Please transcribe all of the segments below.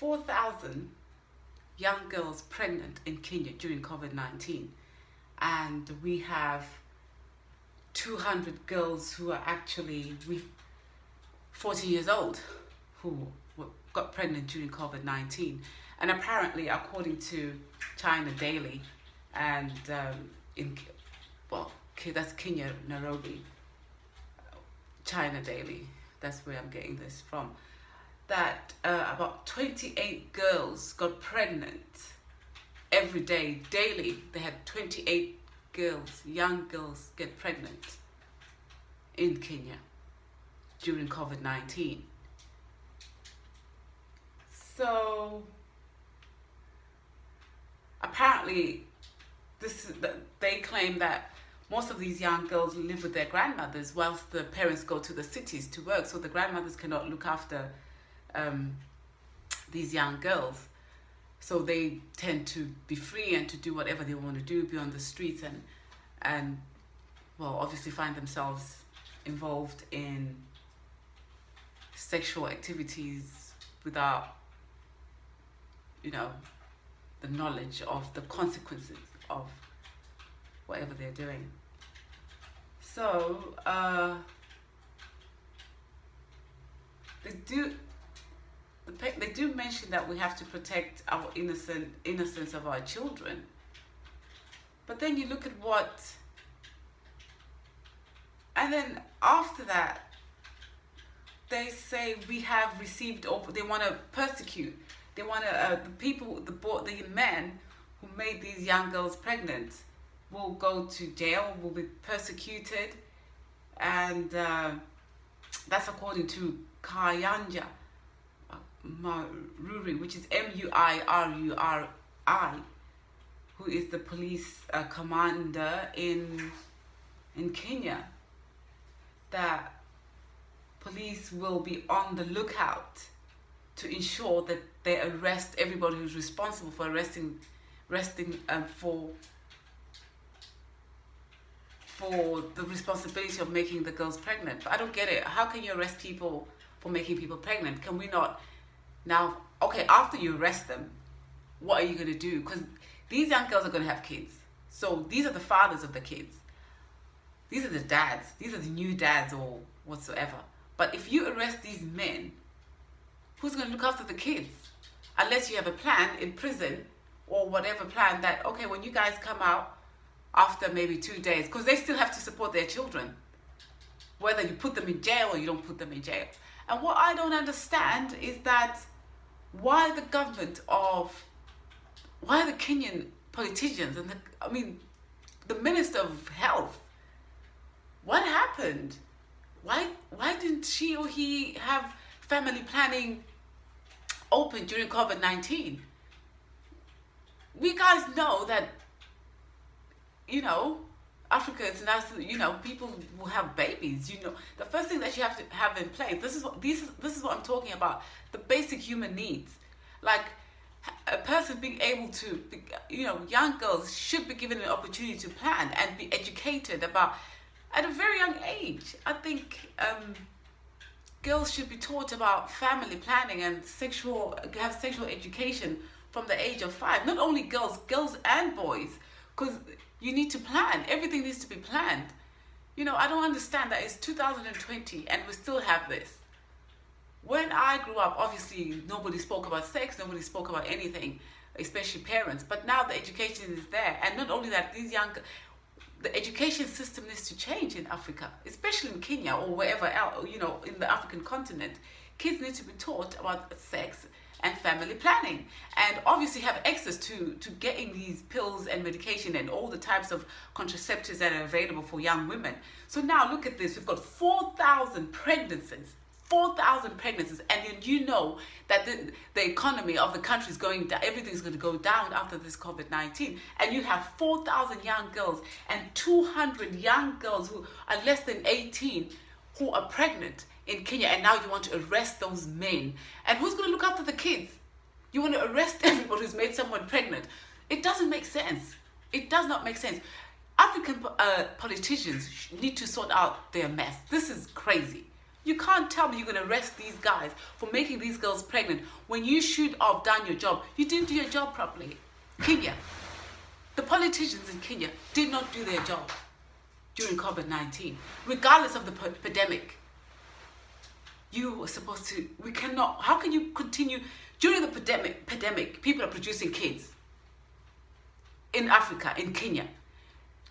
4,000 young girls pregnant in Kenya during COVID-19. And we have 200 girls who are actually 14 years old who got pregnant during COVID-19. And apparently, according to China Daily, and that's Kenya, Nairobi, China Daily, that's where I'm getting this from, that about 28 girls got pregnant every day, daily. They had 28 girls, young girls, get pregnant in Kenya during COVID-19. So apparently they claim that most of these young girls live with their grandmothers whilst the parents go to the cities to work, so the grandmothers cannot look after these young girls. So they tend to be free and to do whatever they want to do, be on the streets and well, obviously find themselves involved in sexual activities without, the knowledge of the consequences of whatever they're doing. So they do mention that we have to protect our innocence of our children. But then you look at and then after that, they say we have received, or they want to persecute. They want to, the men who made these young girls pregnant will go to jail, will be persecuted. And that's according to Kayanja Maruri, which is Muiruri, who is the police commander in Kenya, that police will be on the lookout to ensure that they arrest everybody who's responsible for arresting for the responsibility of making the girls pregnant. But I don't get it. How can you arrest people for making people pregnant? Can we not now? Okay, after you arrest them, what are you going to do? Because these young girls are going to have kids. So these are the fathers of the kids. These are the dads. These are the new dads or whatsoever. But if you arrest these men, who's going to look after the kids? Unless you have a plan in prison or whatever plan that, okay, when you guys come out after maybe 2 days, because they still have to support their children, whether you put them in jail or you don't put them in jail. And what I don't understand is that why the Kenyan politicians and the Minister of Health, what happened? Why didn't she or he have family planning open during COVID-19? We guys know that, Africa is now, people will have babies. The first thing that you have to have in place, this is what I'm talking about, the basic human needs. Like a person being able to, young girls should be given an opportunity to plan and be educated about at a very young age. I think girls should be taught about family planning and have sexual education from the age of 5. Not only girls and boys, because you need to plan. Everything needs to be planned. I don't understand that it's 2020 and we still have this. When I grew up, obviously nobody spoke about sex, nobody spoke about anything, especially parents. But now the education is there, and not only that, the education system needs to change in Africa, especially in Kenya or wherever else, in the African continent. Kids need to be taught about sex and family planning, and obviously have access to getting these pills and medication and all the types of contraceptives that are available for young women. So now look at this. We've got 4,000 pregnancies. 4,000 pregnancies, and you know that the economy of the country is going down. Everything's going to go down after this COVID-19, and you have 4,000 young girls and 200 young girls who are less than 18 who are pregnant in Kenya, and now you want to arrest those men. And who's going to look after the kids? You want to arrest everybody who's made someone pregnant. It doesn't make sense. It does not make sense. African politicians need to sort out their mess. This is crazy. You can't tell me you're going to arrest these guys for making these girls pregnant when you should have done your job. You didn't do your job properly. Kenya, the politicians in Kenya did not do their job during COVID-19, regardless of the pandemic. You were supposed to, we cannot, how can you continue, during the pandemic, people are producing kids in Africa, in Kenya,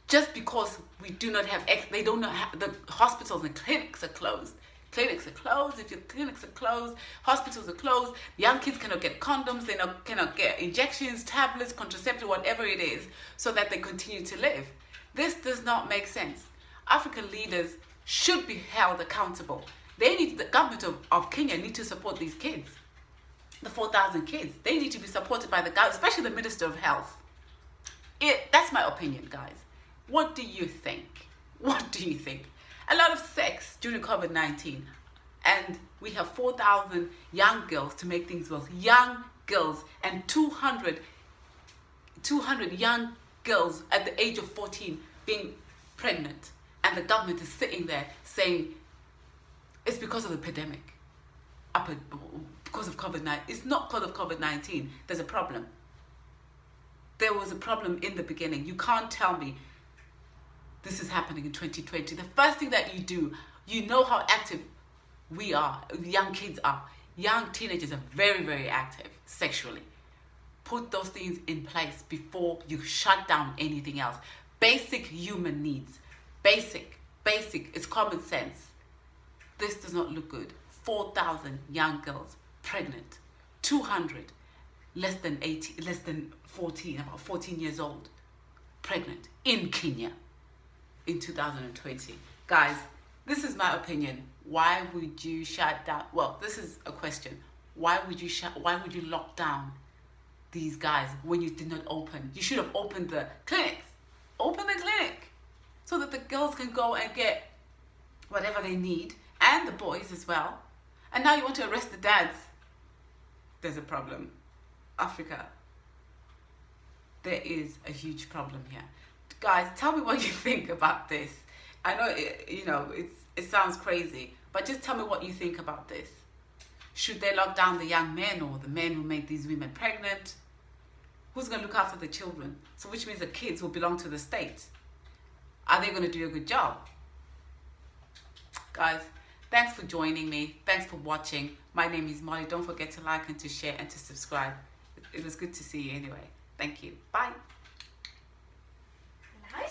just because we do not have, they don't know, the hospitals and clinics are closed. Clinics are closed. If your clinics are closed, hospitals are closed, young kids cannot get condoms, they cannot get injections, tablets, contraceptive, whatever it is, so that they continue to live. This does not make sense. African leaders should be held accountable. The government of Kenya need to support these kids. The 4,000 kids, they need to be supported by the government, especially the Minister of Health. That's my opinion, guys. What do you think? What do you think? A lot of sex during COVID-19, and we have 4,000 young girls, to make things worse, young girls, and 200 young girls at the age of 14 being pregnant, and the government is sitting there saying it's because of the pandemic, because of COVID-19. It's not because of COVID-19. There's a problem. There was a problem in the beginning. You can't tell me this is happening in 2020. The first thing that you do, you know how active we are, young kids are. Young teenagers are very, very active sexually. Put those things in place before you shut down anything else. Basic human needs. Basic. It's common sense. This does not look good. 4,000 young girls pregnant. 200 less than 14, about 14 years old, pregnant in Kenya in 2020. Guys, this is my opinion. Why would you shut down? Well, this is a question. Why would you lock down these guys when you did not open? You should have opened the clinics. Open the clinic so that the girls can go and get whatever they need, and the boys as well. And now you want to arrest the dads. There's a problem. Africa, there is a huge problem here. Guys, tell me what you think about this. I know it sounds crazy, but just tell me what you think about this. Should they lock down the young men or the men who make these women pregnant? Who's going to look after the children? So which means the kids will belong to the state. Are they going to do a good job? Guys, thanks for joining me. Thanks for watching. My name is Molly. Don't forget to like and to share and to subscribe. It was good to see you anyway. Thank you. Bye.